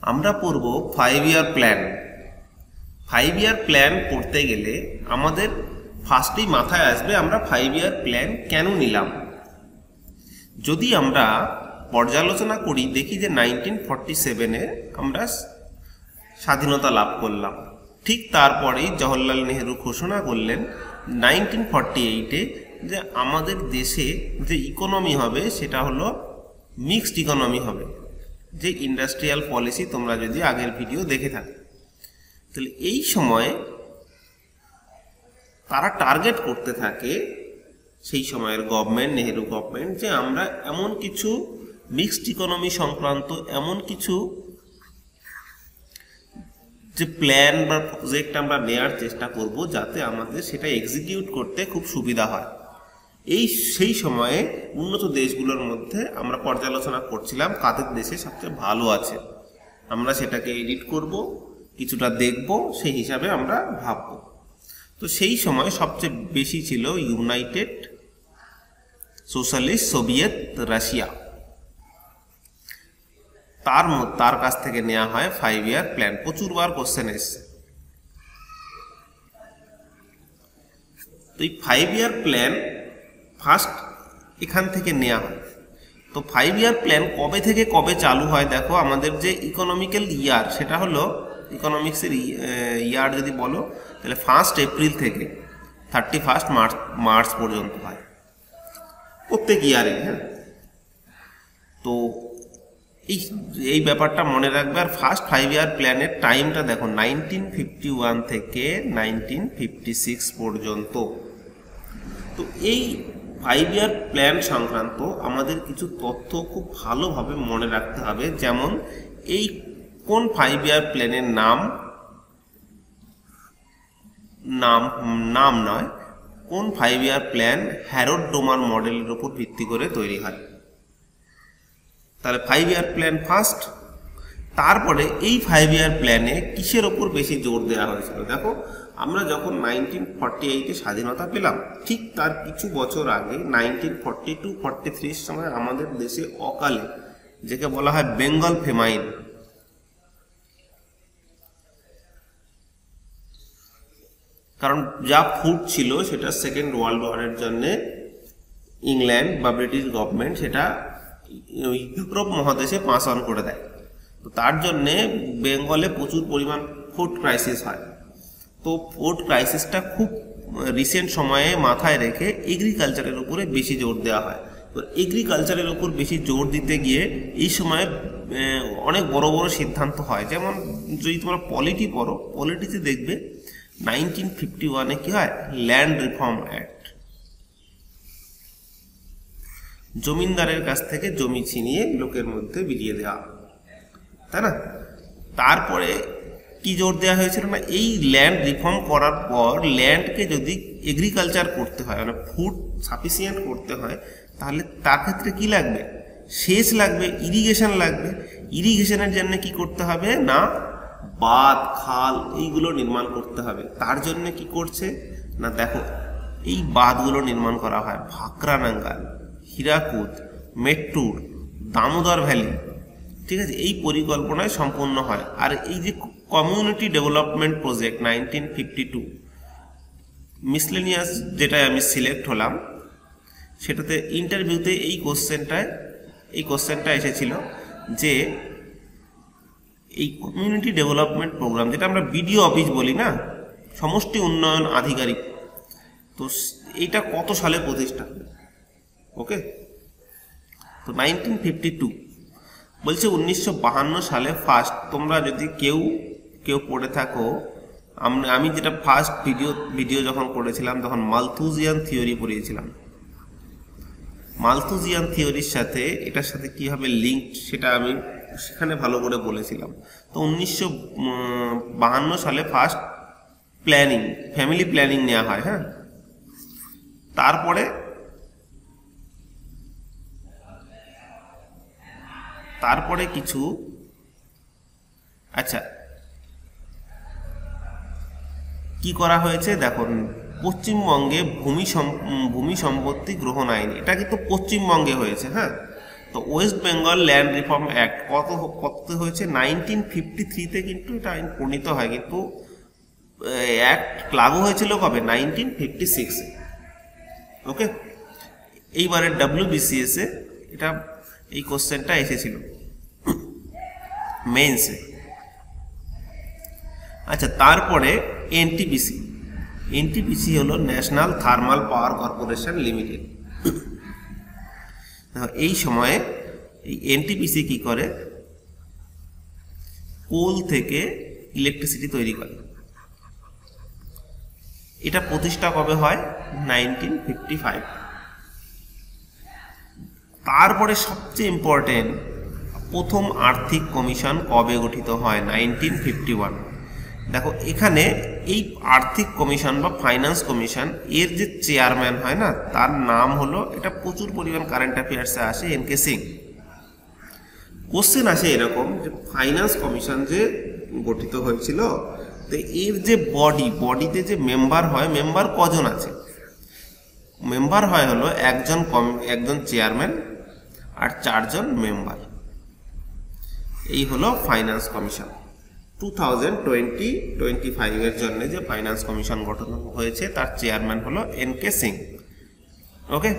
আমরা পড়ব 5 year plan. 5 year plan পড়তে গেলে আমাদের ফার্স্টেই মাথায় আসবে আমরা 5 ইয়ার প্ল্যান কেন নিলাম। যদি আমরা পর্যালোচনা করি দেখি যে 1947-এ আমরা স্বাধীনতা লাভ করলাম। ঠিক তারপরেই জওহরলাল নেহেরু ঘোষণা করলেন 1948-এ যে আমাদের দেশে যে ইকোনমি হবে সেটা হলো মিক্সড ইকোনমি হবে, যে ইন্ডাস্ট্রিয়াল পলিসি তোমরা যদি আগের ভিডিও দেখে থাকো। তাহলে এই সময়ে তারা টার্গেট করতে থাকে, সেই সময়ের গভর্নমেন্ট, নেহেরু গভর্নমেন্ট, যে আমরা এমন কিছু মিক্সড ইকোনমি সংক্রান্ত এমন কিছু যে প্ল্যান বা প্রজেক্ট আমরা নেওয়ার চেষ্টা করব যাতে আমাদের সেটা এক্সিকিউট করতে খুব সুবিধা হয়। সেই সময়ে উন্নত দেশগুলোর মধ্যে আমরা পর্যালোচনা করছিলাম কাদের দেশে সবচেয়ে ভালো আছে, আমরা সেটাকে এডিট করব, কিছুটা দেখব, সেই হিসাবে আমরা ভাবব। তো সেই সময় সবচেয়ে বেশি ছিল ইউনাইটেড সোশ্যালিস্ট সোভিয়েত রাশিয়া। তার কাছ থেকে নেওয়া হয় 5 ইয়ার প্ল্যান। প্রচুরবার কোশ্চেন এসছে। তো এই 5 ইয়ার প্ল্যান ফার্স্ট এখান থেকে নেওয়া হয়। তো 5 ইয়ার প্ল্যান কবে থেকে কবে চালু হয় দেখো, আমাদের যে ইকোনমিক্যাল ইয়ার সেটা হলো ইকোনমিক্সের ইয়ার যদি বলো তাহলে 1 এপ্রিল থেকে 31 মার্চ পর্যন্ত হয় প্রত্যেক ইয়ারে। হ্যাঁ, তো এই ব্যাপারটা মনে রাখবে। আর ফার্স্ট 5 ইয়ার প্ল্যানের টাইমটা দেখো 1951 থেকে 1956 পর্যন্ত। তো এই 5 ইয়ার প্ল্যান সংক্রান্ত আমাদের কিছু তথ্য খুব ভালোভাবে মনে রাখতে হবে। যেমন এই কোন 5 ইয়ার প্ল্যানের নাম নয়, কোন 5 ইয়ার প্ল্যান হ্যারোড ডোমার মডেলের উপর ভিত্তি করে তৈরি হয়। তাহলে 5 ইয়ার প্ল্যান ফার্স্ট। তারপরে এই 5 ইয়ার প্ল্যানে কিসের ওপর বেশি জোর দেওয়া হয়েছিল দেখো, আমরা যখন 1948-এ স্বাধীনতা পেলাম ঠিক তার কিছু বছর আগে 1942-43 সময় আমাদের দেশে অকালে, যাকে বলা হয় বেঙ্গল ফেমাইন, কারণ যা ফুড ছিল সেটা সেকেন্ড ওয়ার্ল্ড ওয়ারের জন্যে ইংল্যান্ড বা ব্রিটিশ গভর্নমেন্ট সেটা ইউরোপ মহাদেশে পাস অন করে দেয়। তো তার জন্যে বেঙ্গলে প্রচুর পরিমাণ ফুড ক্রাইসিস হয়। তো ফুড ক্রাইসিসটা খুব রিসেন্ট সময়ে মাথায় রেখে এগ্রিকালচারের উপরে বেশি জোর দেওয়া হয়। তো এগ্রিকালচারের উপর বেশি জোর দিতে গিয়ে এই সময়ে অনেক বড় বড় সিদ্ধান্ত হয়। যেমন যদি তোমরা পলিটি পড়ো, পলিটিতে দেখবে 1951-এ কি হয়, ল্যান্ড রিফর্ম অ্যাক্ট, জমিনদারের কাছ থেকে জমি ছিনিয়ে লোকের মধ্যে বিলিয়ে দেওয়া, তাই না? তারপরে কি জোর দেওয়া হয়েছিল না, এই ল্যান্ড রিফর্ম করার পর ল্যান্ডকে যদি এগ্রিকালচার করতে হয়, মানে ফুড সাফিসিয়েন্ট করতে হয়, তাহলে তার ক্ষেত্রে কি লাগবে, সেচ লাগবে, ইরিগেশন লাগবে। ইরিগেশনের জন্য কি করতে হবে না, বাঁধ, খাল এইগুলো নির্মাণ করতে হবে। তার জন্য কি করছে না দেখো, এই বাঁধগুলো নির্মাণ করা হয় ভাকরানাঙ্গাল, হীরাকুদ, মেট্টুর, দামোদর ভ্যালি, ঠিক আছে, এই পরিকল্পনায় সম্পূর্ণ হয়। আর এই যে কমিউনিটি ডেভেলপমেন্ট প্রজেক্ট 1952 মিসলেনিয়াস, যেটায় আমি সিলেক্ট হলাম, সেটাতে ইন্টারভিউতে এই কোশ্চেনটা এসেছিল যে এই কমিউনিটি ডেভেলপমেন্ট প্রোগ্রাম, যেটা আমরা বিডিও অফিস বলি না, সমষ্টি উন্নয়ন আধিকারিক, তো এইটা কত সালে প্রতিষ্ঠা? ওকে, তো 1952 বলছে 1952 সালে ফার্স্ট। তোমরা যদি কেউ পড়ে থাকো, আমি যেটা ফার্স্ট ভিডিও যখন পড়েছিলাম তখন মালথুজিয়ান থিওরি পড়িয়েছিলাম। মালথুজিয়ান থিওরির সাথে এটার সাথে কীভাবে লিঙ্ক সেটা আমি সেখানে ভালো করে বলেছিলাম। তো 1952 সালে ফার্স্ট ফ্যামিলি প্ল্যানিং নেওয়া হয়। হ্যাঁ, তারপরে কিছু আচ্ছা কি করা হয়েছে দেখো, পশ্চিমবঙ্গে ভূমি সম্পত্তি গ্রহণ আইন, এটা কিন্তু পশ্চিমবঙ্গে হয়েছে। হ্যাঁ, তো West Bengal land reform act কত হয়েছে 1953-তে কিন্তু এটা আইন প্রণীত হয়, কিন্তু অ্যাক্ট লাগু হয়েছিল কবে 1956-এ। ওকে, এইবারে WBCS এ এটা এই কোশ্চেনটা এসেছিল মেইনসে। আচ্ছা, তারপরে এনটিপিসি হলো national thermal power corporation limited. এই সময়ে এই এনটিপিসি কি করে, কোল থেকে ইলেকট্রিসিটি তৈরি করে। এটা প্রতিষ্ঠা কবে হয় 1955। তারপরে সবচেয়ে ইম্পর্টেন্ট, প্রথম আর্থিক কমিশন কবে গঠিত হয় 1951। দেখো এখানে এই আর্থিক কমিশন বা ফাইন্যান্স কমিশন এর যে চেয়ারম্যান হয় না, তার নাম হলো, এটা প্রচুর পরিমাণ কারেন্ট অ্যাফেয়ার্সে আসে, এনকে সিং। কোশ্চেন আসে এরকম যে ফাইন্যান্স কমিশন যে গঠিত হয়েছিল, তো এর যে বডিতে যে মেম্বার হয়, মেম্বার কজন আছে? মেম্বার হয় হলো একজন চেয়ারম্যান আর 4 জন মেম্বার। এই হলো ফাইন্যান্স কমিশন। 2020-25 এর জন্য যে ফাইন্যান্স কমিশন গঠন হয়েছে, তার চেয়ারম্যান হলো এনকে সিং। ওকে,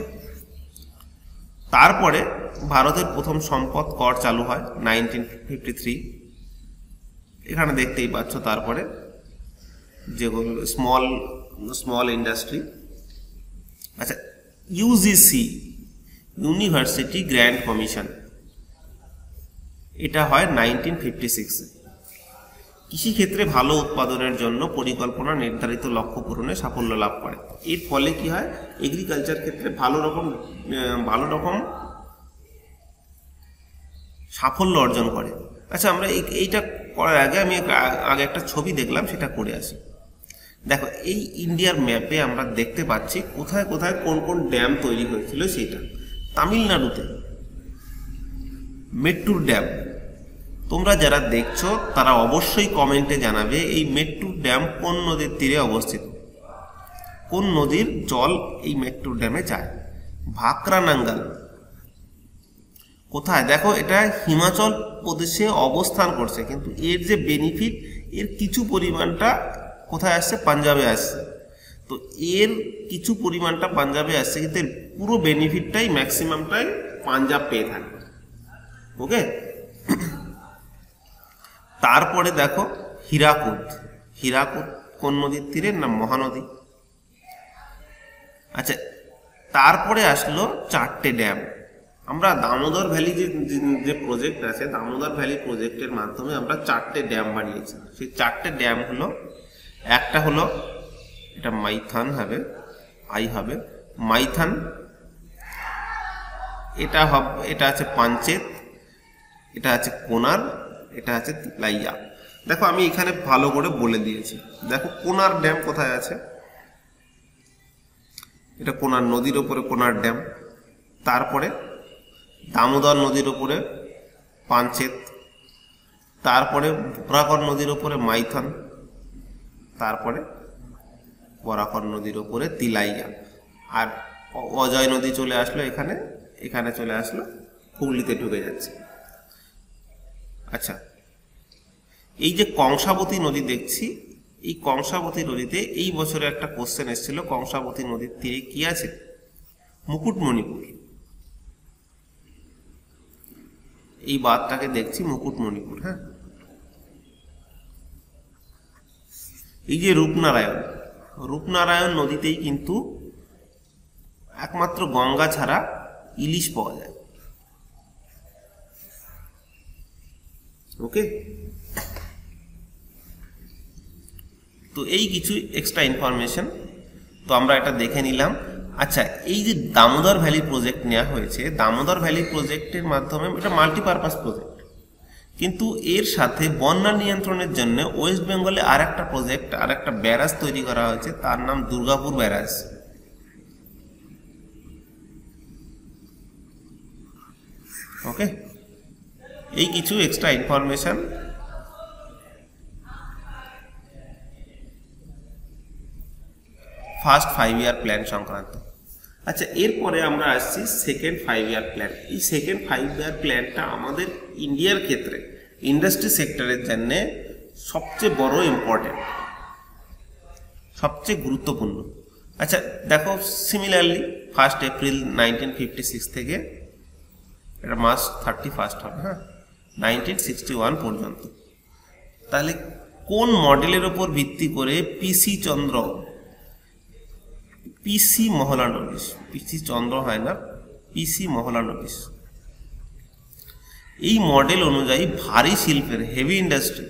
তারপরে ভারতের প্রথম সম্পদ কর চালু হয় 1953। এখানে দেখতেই পাচ্ছ। তারপরে যেগুলো স্মল ইন্ডাস্ট্রি। আচ্ছা, ইউজিসি ইউনিভার্সিটি গ্র্যান্ড কমিশন, এটা হয় 1956-এ। কৃষিক্ষেত্রে ভালো উৎপাদনের জন্য পরিকল্পনা নির্ধারিত লক্ষ্য পূরণে সাফল্য লাভ করে। এর ফলে কি হয়, এগ্রিকালচার ক্ষেত্রে ভালো রকম সাফল্য অর্জন করে। আচ্ছা, আমরা এইটা করার আগে আমি আগে একটা ছবি দেখলাম, সেটা করে আসি। দেখো, এই ইন্ডিয়ার ম্যাপে আমরা দেখতে পাচ্ছি কোথায় কোথায় কোন কোন ড্যাম তৈরি হয়েছিল। সেটা তামিলনাড়ুতে মেট্টুর ড্যাম। তোমরা যারা দেখছো তারা অবশ্যই কমেন্টে জানাবে এই মেট্টুর ড্যাম কোন নদীর তীরে অবস্থিত, কোন নদীর জল এই মেট্টুর ড্যামে যায়। ভাকরানাঙ্গাল কোথায়? দেখো, এটা হিমাচল প্রদেশে অবস্থান করছে, কিন্তু এর যে বেনিফিট, এর কিছু পরিমাণটা কোথায় আসছে? পাঞ্জাবে আসছে। তো এর কিছু পরিমাণটা পাঞ্জাবে আসছে, কিন্তু এর পুরো বেনিফিটটাই ম্যাক্সিমামটাই পাঞ্জাব পেয়ে থাকে। ওকে, তারপরে দেখো হীরাকুদ কোন নদীর তীরে? না, মহানদী। আচ্ছা, তারপরে আসলো 4টে ড্যাম। আমরা দামোদর ভ্যালি যে প্রজেক্ট আছে, দামোদর ভ্যালি প্রজেক্টের মাধ্যমে আমরা 4টে ড্যাম বানিয়েছি। সেই 4টে ড্যাম হলো, একটা হলো এটা মাইথান হবে, মাইথান। এটা আছে পাঞ্চেত, এটা আছে কোনার, এটা আছে তিলাইয়া। দেখো, আমি এখানে ভালো করে বলে দিয়েছি। দেখো, কোনার ড্যাম কোথায় আছে? এটা কোনার নদীর ওপরে কোনার ড্যাম। তারপরে দামোদর নদীর ওপরে পাঞ্চেত, তারপরে বরাকর নদীর ওপরে মাইথন, তারপরে বরাকর নদীর ওপরে তিলাইয়া। আর অজয় নদী চলে আসলো এখানে চলে আসলো, হুগলিতে ঢুকে যাচ্ছে। আচ্ছা, এই যে কংসাবতী নদী দেখছি, এই কংসাবতী নদীতে এই বছরে একটা কোশ্চেন এসেছিল, কংসাবতী নদীর তীরে কি আছে? মুকুটমণিপুর। এই বাঁধটাকে দেখছি মুকুটমণিপুর। হ্যাঁ, এই যে রূপনারায়ণ নদীতেই কিন্তু একমাত্র গঙ্গা ছাড়া ইলিশ পাওয়া যায়। ওকে, তো এই কিছু এক্সট্রা ইনফরমেশন তো আমরা এটা দেখে নিলাম। আচ্ছা, এই যে দামোদর ভ্যালি প্রজেক্ট নেওয়া হয়েছে, দামোদর ভ্যালি প্রজেক্টের মাধ্যমে এটা মাল্টিপারপাস প্রজেক্ট, কিন্তু এর সাথে বন্যা নিয়ন্ত্রণের জন্য ওয়েস্ট বেঙ্গলে আর একটা ব্যারাজ তৈরি করা হয়েছে, তার নাম দুর্গাপুর ব্যারাজ। ওকে, এই কিছু extra information. First 5 year plan সংক্রান্ত। আচ্ছা, এরপরে আমরা আসছি সেকেন্ড 5 ইয়ার প্ল্যান। এই সেকেন্ড 5 ইয়ার প্ল্যানটা আমাদের ইন্ডিয়ার ক্ষেত্রে ইন্ডাস্ট্রি সেক্টরের জন্য সবচেয়ে বড় ইম্পর্টেন্ট, সবচেয়ে গুরুত্বপূর্ণ। আচ্ছা দেখো, সিমিলারলি 1 এপ্রিল 1956 থেকে এটা মার্চ 31 হবে, হ্যাঁ, 1961 পর্যন্ত। তাহলে কোন মডেলের ওপর ভিত্তি করে পিসি চন্দ্র, পিসি মহলানবিশ, পিসি চন্দ্র হয় না, পিসি মহলানবিশ, এই মডেল অনুযায়ী ভারী শিল্পের, হেভি ইন্ডাস্ট্রি,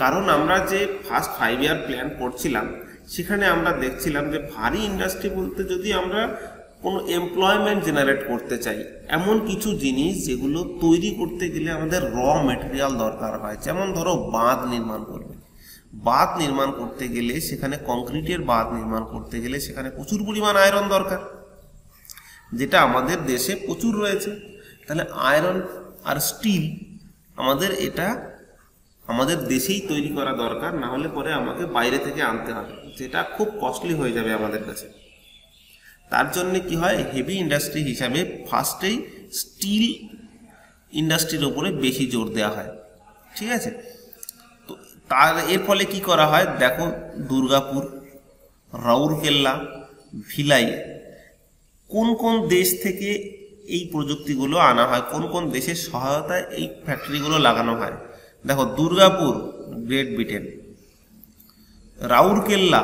কারণ আমরা যে ফার্স্ট 5 ইয়ার প্ল্যান করছিলাম সেখানে আমরা দেখছিলাম যে ভারী ইন্ডাস্ট্রি বলতে যদি আমরা কোনো এমপ্লয়মেন্ট জেনারেট করতে চাই, এমন কিছু জিনিস যেগুলো তৈরি করতে গেলে আমাদের র মেটেরিয়াল দরকার হয়। যেমন ধরো বাঁধ নির্মাণ করবে, বাঁধ নির্মাণ করতে গেলে সেখানে কংক্রিটের বাঁধ নির্মাণ করতে গেলে সেখানে প্রচুর পরিমাণ আয়রন দরকার, যেটা আমাদের দেশে প্রচুর রয়েছে। তাহলে আয়রন আর স্টিল আমাদের এটা আমাদের দেশেই তৈরি করা দরকার, না হলে পরে আমাকে বাইরে থেকে আনতে হবে, যেটা খুব কস্টলি হয়ে যাবে আমাদের কাছে। তার জন্য কি হয়, হেভি ইন্ডাস্ট্রি হিসাবে ফার্স্টেই স্টিল ইন্ডাস্ট্রির ওপরে বেশি জোর দেওয়া হয়, ঠিক আছে। তো এর ফলে কি করা হয় দেখো, দুর্গাপুর, রাউরকেল্লা, ভিলাই, কোন কোন দেশ থেকে এই প্রযুক্তিগুলো আনা হয়, কোন কোন দেশের সহায়তায় এই ফ্যাক্টরিগুলো লাগানো হয়। দেখো, দুর্গাপুর গ্রেট ব্রিটেন, রাউরকেল্লা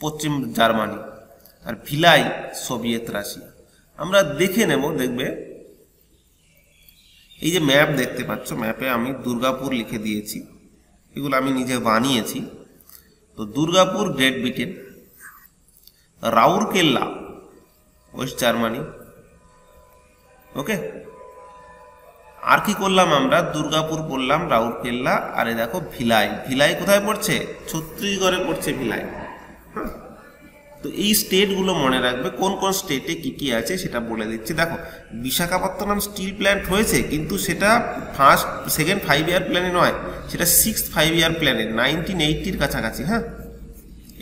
পশ্চিম জার্মানি, আর ভিলাই সোভিয়েত রাশিয়া। আমরা দেখে নেব, দেখবে এই যে ম্যাপ দেখতে পাচ্ছ, ম্যাপে আমি দুর্গাপুর লিখে দিয়েছি, এগুলো আমি নিজে বানিয়েছি। তো Durgapur Great Britain, Rourkela West Germany, okay. আর কি করলাম আমরা, দুর্গাপুর বললাম, রাউরকেল্লা, আরে দেখো ভিলাই, ভিলাই কোথায় পড়ছে, ছত্তিশগড়ে পড়ছে ভিলাই। তো এই স্টেটগুলো মনে রাখবে, কোন কোন স্টেটে কি কি আছে সেটা বলে দিচ্ছি। দেখো, বিশাখাপত্তনম স্টিল প্ল্যান্ট হয়েছে, কিন্তু সেটা সেকেন্ড 5 ইয়ার প্ল্যানে নয়, সেটা 6th 5 ইয়ার প্ল্যানে 1980-র কাছাকাছি, হ্যাঁ,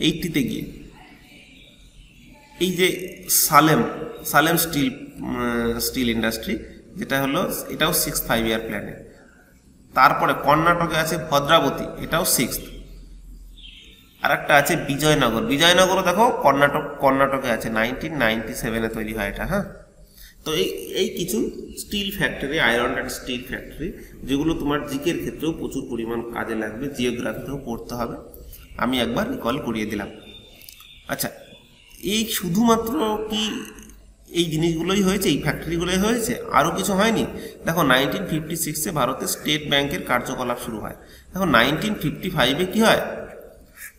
80-তে গিয়ে। এই যে সালেম স্টিল ইন্ডাস্ট্রি, যেটা হলো এটাও 6th 5 ইয়ার প্ল্যানে। তারপরে কর্ণাটকে আছে ভদ্রাবতী, এটাও 6th। আর একটা আছে বিজয়নগর, বিজয়নগরও দেখো কর্ণাটকে আছে, 1997-এ তৈরি হয় এটা, হ্যাঁ। তো এই কিছু steel factory, iron and steel factory, যেগুলো তোমার জিকের ক্ষেত্রেও প্রচুর পরিমাণ কাজে লাগবে, জিওগ্রাফিতেও পড়তে হবে, আমি একবার রিকল করিয়ে দিলাম। আচ্ছা, এই শুধুমাত্র কি এই জিনিসগুলোই হয়েছে, এই ফ্যাক্টরিগুলোই হয়েছে, আরও কিছু হয়নি? দেখো, 1956-এ ভারতে স্টেট ব্যাংকের কার্যকলাপ শুরু হয়। দেখো, 1955-এ কি হয়,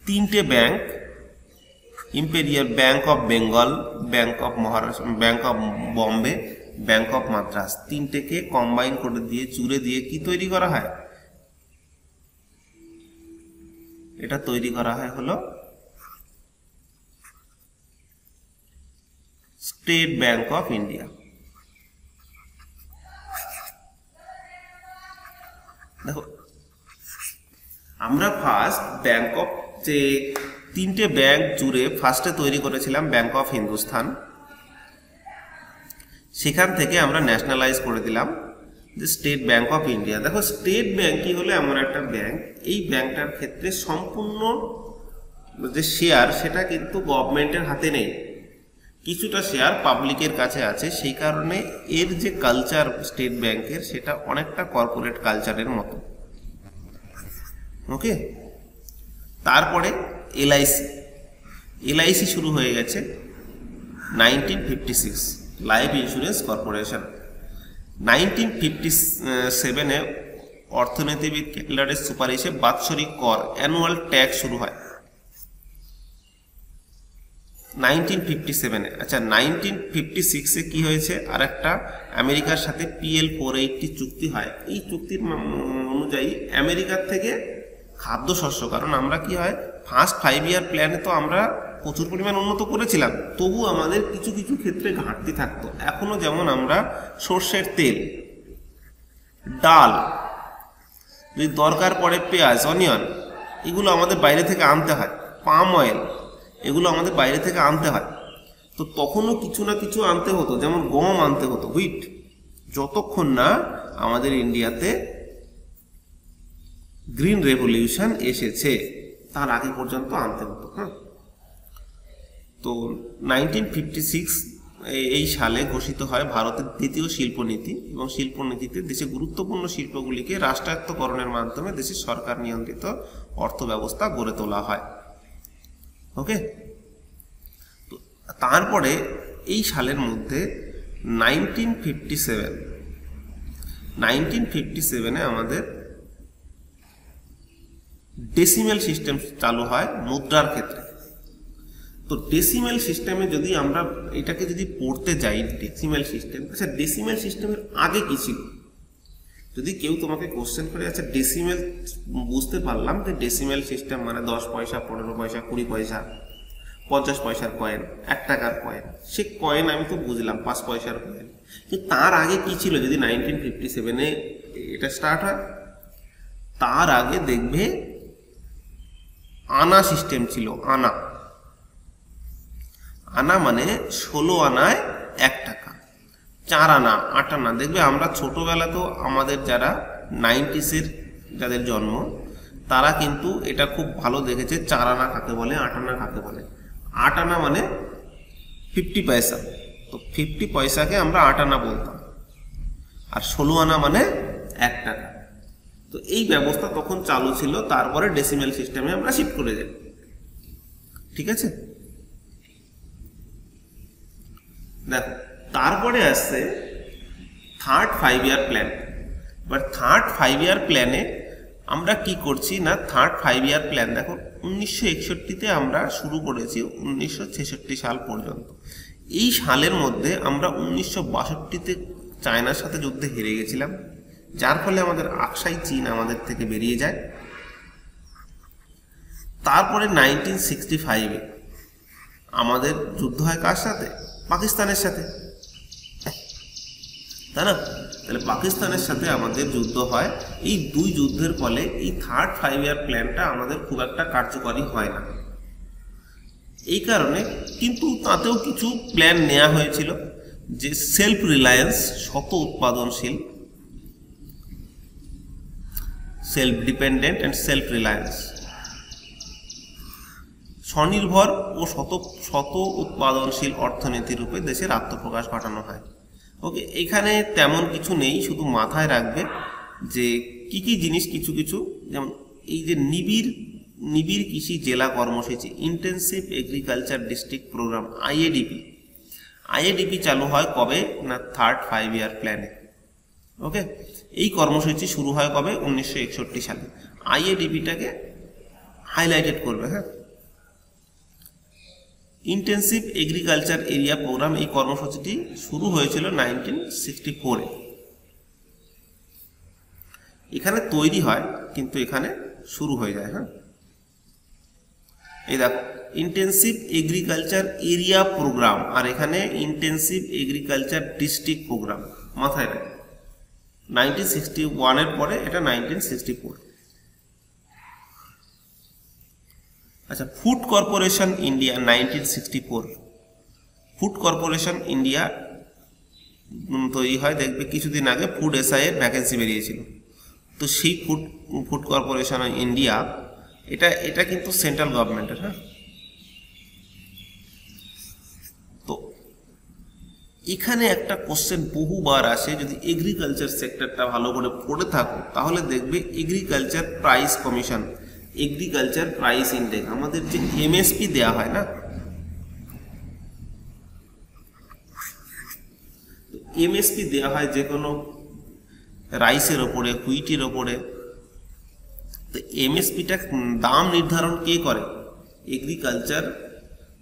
3টে bank, Imperial Bank of Bengal, Bank of Maharashtra, Bank of Bombay, Bank of Madras, 3টেকে কম্বাইন করে দিয়ে, জুড়ে দিয়ে কি তৈরি করা হয়, এটা তৈরি করা হয় হলো স্টেট ব্যাংক অফ ইন্ডিয়া। দেখো, আমরা ফার্স্ট ব্যাংক অফ, যে 3টে ব্যাংক জুড়ে ফার্স্টে তৈরি করেছিলাম ব্যাংক অফ হিন্দুস্তান, সেখান থেকে আমরা ন্যাশনালাইজ করে দিলাম যে স্টেট ব্যাংক অফ ইন্ডিয়া। দেখো, স্টেট ব্যাংকই হলো এমন একটা ব্যাংক, এই ব্যাংকটার ক্ষেত্রে সম্পূর্ণ যে শেয়ার সেটা কিন্তু গভর্নমেন্টের হাতে নেই, কিছুটা শেয়ার পাবলিকের কাছে আছে। সেই কারণে এর যে কালচার স্টেট ব্যাংকের, সেটা অনেকটা কর্পোরেট কালচারের মতো, ওকে। তারপরে এলআইসি শুরু হয়ে গেছে 1956, লাইফ ইন্স্যুরেন্স কর্পোরেশন। 1957-এ অর্থনীতিবিদ কেটলারের সুপারিশে বাৎসরিক কর, অ্যানুয়াল ট্যাক্স শুরু হয় 1957-এ। আচ্ছা, 1956-এ কি হয়েছে, আর একটা আমেরিকার সাথে PL 480 চুক্তি হয়। এই চুক্তির অনুযায়ী আমেরিকার থেকে খাদ্যশস্য, কারণ আমরা কি হয়, ফার্স্ট 5 ইয়ার প্ল্যানে তো আমরা প্রচুর পরিমাণ উন্নত করেছিলাম, তবু আমাদের কিছু কিছু ক্ষেত্রে ঘাটতি থাকতো এখনো। যেমন আমরা সর্ষের তেল, ডাল, যদি দরকার পড়ে পেঁয়াজ, অনিয়ন, এগুলো আমাদের বাইরে থেকে আনতে হয়, পাম অয়েল, এগুলো আমাদের বাইরে থেকে আনতে হয়। তো তখনও কিছু না কিছু আনতে হতো, যেমন গম আনতে হতো, হুইট, যতক্ষণ না আমাদের ইন্ডিয়াতে গ্রিন রেভলিউশন এসেছে তার আগে পর্যন্ত আনতে হতো। হ্যাঁ, তো 1956 এই সালে ঘোষিত হয় ভারতের দ্বিতীয় শিল্পনীতি, এবং শিল্পনীতিতে দেশে গুরুত্বপূর্ণ শিল্পগুলিকে রাষ্ট্রায়ত্তকরণের মাধ্যমে দেশের সরকার নিয়ন্ত্রিত অর্থ ব্যবস্থা গড়ে তোলা হয়। ওকে, তো তারপরে এই সালের মধ্যে 1957 আমাদের ডেসিমেল সিস্টেম চালু হয় মুদ্রার ক্ষেত্রে। তো ডেসিমেল সিস্টেমে যদি আমরা এটাকে যদি পড়তে যাই, ডেসিমেল সিস্টেম, আচ্ছা ডেসিমেল সিস্টেমের আগে কি ছিল? যদি কেউ তোমাকে কোশ্চেন করে, আচ্ছা ডেসিমেল বুঝতে পারলাম যে ডেসিমেল সিস্টেম মানে 10 পয়সা, 15 পয়সা, 20 পয়সা, 50 পয়সার কয়েন, 1 টাকার কয়েন, সে কয়েন আমি তো বুঝলাম 5 পয়সার কয়েন, কিন্তু তার আগে কি ছিল? যদি 1957 এটা স্টার্ট হয়, তার আগে দেখবে আনা সিস্টেম ছিল। আনা মানে 16 আনায় 1 টাকা, 4 আনা, 8 আনা। দেখবে আমরা ছোটবেলা তো আমাদের যারা 90s যাদের জন্ম তারা কিন্তু এটা খুব ভালো দেখেছে, 4 আনা কাকে বলে, 8 আনা কাকে বলে। 8 আনা মানে 50 পয়সা, তো 50 পয়সাকে আমরা 8 আনা বলতাম, আর 16 আনা মানে 1 টাকা। তো এই ব্যবস্থা তখন চালু ছিল, তারপরে ডেসিমেল সিস্টেমে আমরা শিফট করে যাই। ঠিক আছে, দেখো তারপরে আসছে থার্ড 5 ইয়ার প্ল্যান। এবার থার্ড 5 ইয়ার প্ল্যানে আমরা কি করছি না, থার্ড 5 ইয়ার প্ল্যান দেখো 1961-তে আমরা শুরু করেছি 1966 সাল পর্যন্ত। এই সালের মধ্যে আমরা 1962-তে চায়নার সাথে যুদ্ধে হেরে গেছিলাম, যার ফলে আমাদের আকসাই চীন আমাদের থেকে বেরিয়ে যায়। তারপরে 1965-এ আমাদের যুদ্ধ হয় কার সাথে? পাকিস্তানের সাথে, তাই না? তাহলে পাকিস্তানের সাথে আমাদের যুদ্ধ হয়। এই দুই যুদ্ধের ফলে এই থার্ড 5 ইয়ার প্ল্যানটা আমাদের খুব একটা কার্যকরী হয় না। এই কারণে কিন্তু তাতেও কিছু প্ল্যান নেওয়া হয়েছিল, যে সেলফ রিলায়েন্স, শত উৎপাদনশীল, self dependent and self reliance, স্বনির্ভর ও শত উৎপাদনশীল অর্থনীতি রূপে দেশের আত্মপ্রকাশ ঘটানো হয়। ওকে, এখানে তেমন কিছু নেই, শুধু মাথায় রাখবে যে কি কি জিনিস, কিছু কিছু, যেমন এই যে নিবিড় কৃষি জেলা কর্মসূচি, ইন্টেন্সিভ এগ্রিকালচার ডিস্ট্রিক্ট প্রোগ্রাম, আইএডিপি চালু হয় কবে না থার্ড 5 ইয়ার প্ল্যানে। ওকে, এই কর্মসূচি শুরু হয় কবে? 1961 সালে। আইএডিপিটাকে হাইলাইটেড করবে। হ্যাঁ, ইন্টেন্সিভ এগ্রিকালচার এরিয়া প্রোগ্রাম, এই কর্মসূচিটি শুরু হয়েছিল 1964-এ। এখানে তৈরি হয় কিন্তু এখানে শুরু হয়ে যায়। হ্যাঁ, এই দেখো ইন্টেন্সিভ এগ্রিকালচার এরিয়া প্রোগ্রাম, আর এখানে ইন্টেন্সিভ এগ্রিকালচার ডিস্ট্রিক্ট প্রোগ্রাম, মাথায় রাখবে। 1961-এর পরে এটা 1964। আচ্ছা, food corporation India 1964। Food corporation India তৈরি হয়, দেখবে কিছুদিন আগে ফুড এসআই এর ভ্যাকেন্সি বেরিয়েছিল, তো সেই ফুড কর্পোরেশন ইন্ডিয়া এটা কিন্তু সেন্ট্রাল গভর্নমেন্টের। হ্যাঁ, তো এখানে একটা কোশ্চেন বহুবার আসে, যদি এগ্রিকালচার সেক্টরটা ভালো করে পড়ে থাকো তাহলে দেখবে agriculture price commission, agriculture price index, আমাদের যে এমএসপি দেয়া হয় না, এমএসপি দেয়া হয় যে কোনো রাইসের ওপরে, হুইটের ওপরে। তো এমএসপিটা দাম নির্ধারণ কে করে? Agriculture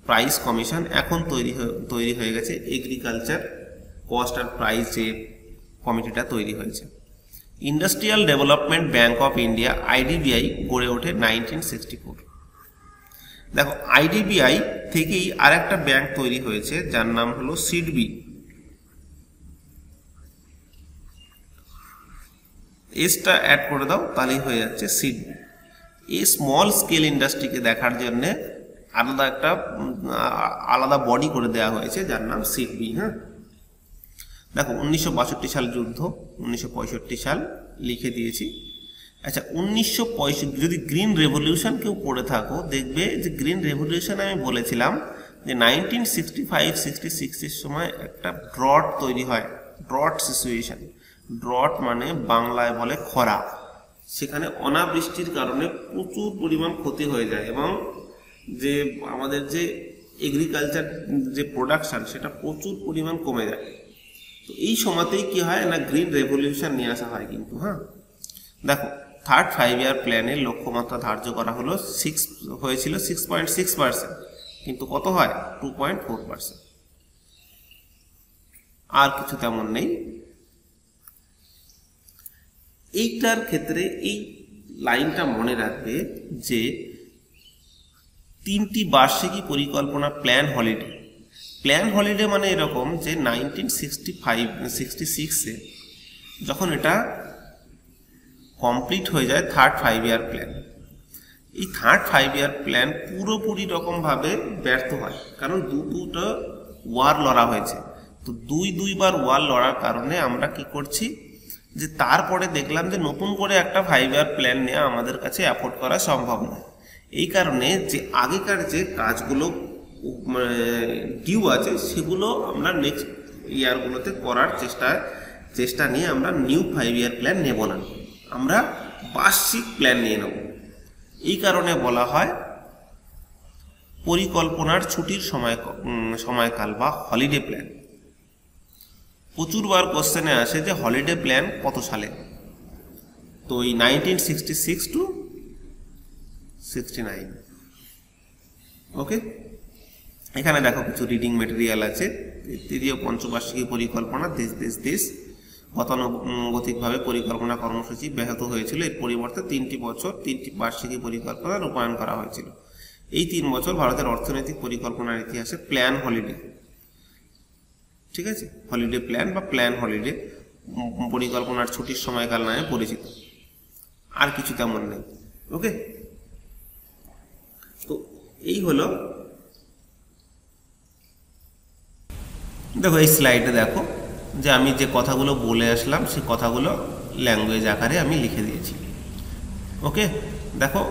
price commission. এখন তৈরি হয়ে গেছে এগ্রিকালচার কস্ট আর প্রাইস, যে কমিটিটা তৈরি হয়েছে। Industrial development bank of India, IDBI গড়ে ওঠে 1964। দেখো আইডিবিআই থেকেই আর একটা ব্যাংক তৈরি হয়েছে যার নাম হলো সিডবি। এসটা অ্যাড করে দাও, তাহলেই হয়ে যাচ্ছে সিডবি। এই স্মল স্কেল ইন্ডাস্ট্রিকে দেখার জন্য আলাদা একটা আলাদা বডি করে দেওয়া হয়েছে যার নাম সিডবি। হ্যাঁ, দেখো 1962 সাল যুদ্ধ, 1965 সাল লিখে দিয়েছি। আচ্ছা, 1965 যদি গ্রিন রেভলিউশন কেউ পড়ে থাকো দেখবে যে গ্রিন রেভলিউশন আমি বলেছিলাম যে 1965-66 সময় একটা ড্রট তৈরি হয়, ড্রট সিচুয়েশন। ড্রট মানে বাংলায় বলে খরা। সেখানে অনাবৃষ্টির কারণে প্রচুর পরিমাণ ক্ষতি হয়ে যায় এবং যে আমাদের যে এগ্রিকালচার যে প্রোডাকশান সেটা প্রচুর পরিমাণ কমে যায়। তো এই সময়তেই কি হয় না, গ্রিন রেভলিউশন নিয়ে আসা হয় কিন্তু। হ্যাঁ, দেখো থার্ড 5 ইয়ার প্ল্যানের লক্ষ্যমাত্রা ধার্য করা হলো হয়েছিল 6.6%, কিন্তু কত হয় 2.4%। আর কিছু তেমন নেই। এইটার ক্ষেত্রে এই লাইনটা মনে রাখবে যে 3টি বার্ষিকী পরিকল্পনা প্ল্যান হলিডে। প্ল্যান হলিডে মানে এরকম যে 1965-66-এ যখন এটা কমপ্লিট হয়ে যায় থার্ড 5 ইয়ার প্ল্যান, এই থার্ড 5 ইয়ার প্ল্যান পুরোপুরি রকমভাবে ব্যর্থ হয়, কারণ দুটো ওয়ার লড়া হয়েছে। তো দুইবার ওয়ার লড়ার কারণে আমরা কি করছি যে তারপরে দেখলাম যে নতুন করে একটা 5 ইয়ার প্ল্যান নেওয়া আমাদের কাছে অ্যাফোর্ড করা সম্ভব নয়। এই কারণে যে আগেকার যে কাজগুলো ডিউ আছে সেগুলো আমরা নেক্সট ইয়ারগুলোতে করার চেষ্টা নিয়ে আমরা নিউ 5 ইয়ার প্ল্যান নেব না, আমরা বার্ষিক প্ল্যান নিয়ে নেব। এই কারণে বলা হয় পরিকল্পনার ছুটির সময়কাল বা হলিডে প্ল্যান। প্রচুরবার কোশ্চেনে আসে যে হলিডে প্ল্যান কত সালে, তো এই 1966-69। ওকে, এখানে দেখো কিছু রিডিং মেটেরিয়াল আছে। তৃতীয় পঞ্চবার্ষিকী পরিকল্পনা দেশ গতানুগতিকভাবে পরিকল্পনা কর্মসূচি ব্যাহত হয়েছিল। এর পরিবর্তে 3টি বার্ষিকী পরিকল্পনা রূপায়ণ করা হয়েছিল। এই 3 বছর ভারতের অর্থনৈতিক পরিকল্পনার ইতিহাসে প্ল্যান হলিডে, ঠিক আছে, হলিডে প্ল্যান বা প্ল্যান হলিডে পরিকল্পনার ছুটির সময়কাল নামে পরিচিত। আর কিছু তেমন নেই। ওকে, তো এই হলো। দেখো এই স্লাইডে দেখো যে আমি যে কথাগুলো বলে আসলাম সেই কথাগুলো ল্যাঙ্গুয়েজ আকারে আমি লিখে দিয়েছি। ওকে, দেখো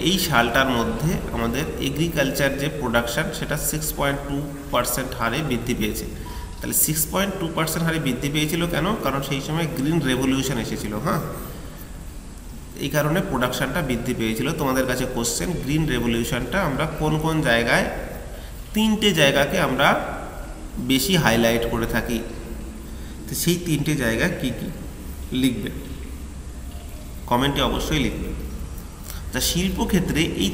এই সালটার মধ্যে আমাদের এগ্রিকালচার যে প্রোডাকশান সেটা 6.2% হারে বৃদ্ধি পেয়েছে। তাহলে 6.2% হারে বৃদ্ধি পেয়েছিল কেন? কারণ সেই সময় গ্রিন রেভলিউশন এসেছিল। হ্যাঁ, এই কারণে প্রোডাকশানটা বৃদ্ধি পেয়েছিল। তোমাদের কাছে কোশ্চেন, গ্রিন রেভলিউশনটা আমরা কোন জায়গায়, 3টে জায়গাকে আমরা বেশি হাইলাইট করে থাকি, তো সেই 3টে জায়গা কি কি লিখবে, কমেন্টে অবশ্যই লিখবে। তা শিল্পক্ষেত্রে এই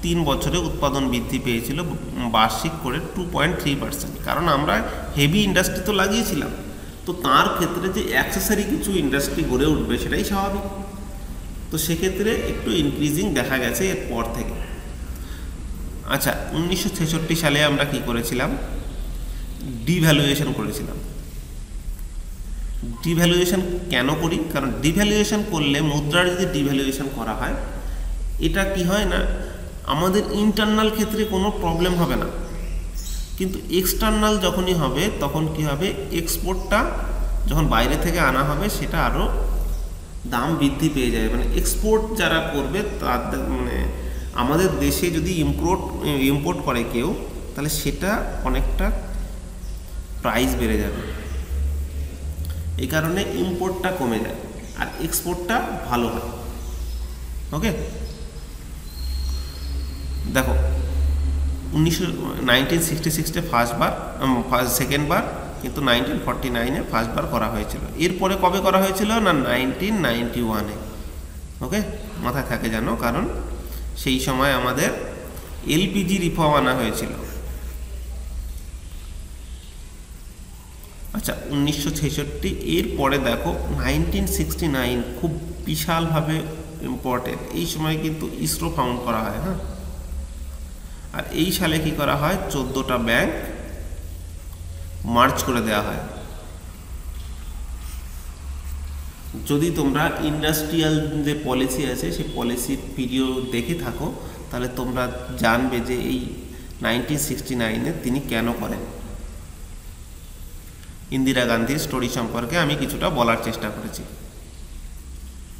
তিন বছরে উৎপাদন বৃদ্ধি পেয়েছিল বার্ষিক করে 2.3%। কারণ আমরা হেভি ইন্ডাস্ট্রি তো লাগিয়েছিলাম, তো তার ক্ষেত্রে যে অ্যাক্সেসরি কিছু ইন্ডাস্ট্রি গড়ে উঠবে সেটাই স্বাভাবিক। তো সেক্ষেত্রে একটু ইনক্রিজিং দেখা গেছে এরপর থেকে। আচ্ছা, 1966 সালে আমরা কি করেছিলাম? ডিভ্যালুয়েশন করেছিলাম। ডিভ্যালুয়েশন কেন করি? কারণ ডিভ্যালুয়েশন করলে, মুদ্রার যদি ডিভ্যালুয়েশন করা হয়, এটা কি হয় না, আমাদের ইন্টারনাল ক্ষেত্রে কোনো প্রবলেম হবে না, কিন্তু এক্সটার্নাল যখনই হবে তখন কি হবে, এক্সপোর্টটা যখন বাইরে থেকে আনা হবে সেটা আরও দাম বৃদ্ধি পেয়ে যাবে। মানে এক্সপোর্ট যারা করবে তাদের, মানে আমাদের দেশে যদি ইম্পোর্ট করে কেউ, তাহলে সেটা অনেকটা প্রাইস বেড়ে যাবে। এই কারণে ইম্পোর্টটা কমে যায় আর এক্সপোর্টটা ভালো হয়। ওকে, দেখো 1966-এ সেকেন্ডবার, কিন্তু 1949-এ ফার্স্টবার করা হয়েছিল। এরপরে কবে করা হয়েছিল না 1991-এ। ওকে, মাথায় থাকে জানো, কারণ সেই সময় আমাদের এলপিজি রিফর্ম আনা হয়েছিল। আচ্ছা, 1966। এরপরে দেখো 1969 খুব বিশালভাবে ইম্পর্টেন্ট। এই সময় কিন্তু ইসরো ফাউন্ড করা হয়। হ্যাঁ, আর এই সালে কি করা হয়, 14টা ব্যাংক মার্জ করে দেওয়া হয়। যদি তোমরা ইন্ডাস্ট্রিয়াল যে পলিসি আছে সেই পলিসির ভিডিও দেখে থাকো তাহলে তোমরা জানবে যে এই 1969-এ তিনি কেন করেন। ইন্দিরা গান্ধীর স্টোরি সম্পর্কে আমি কিছুটা বলার চেষ্টা করেছি।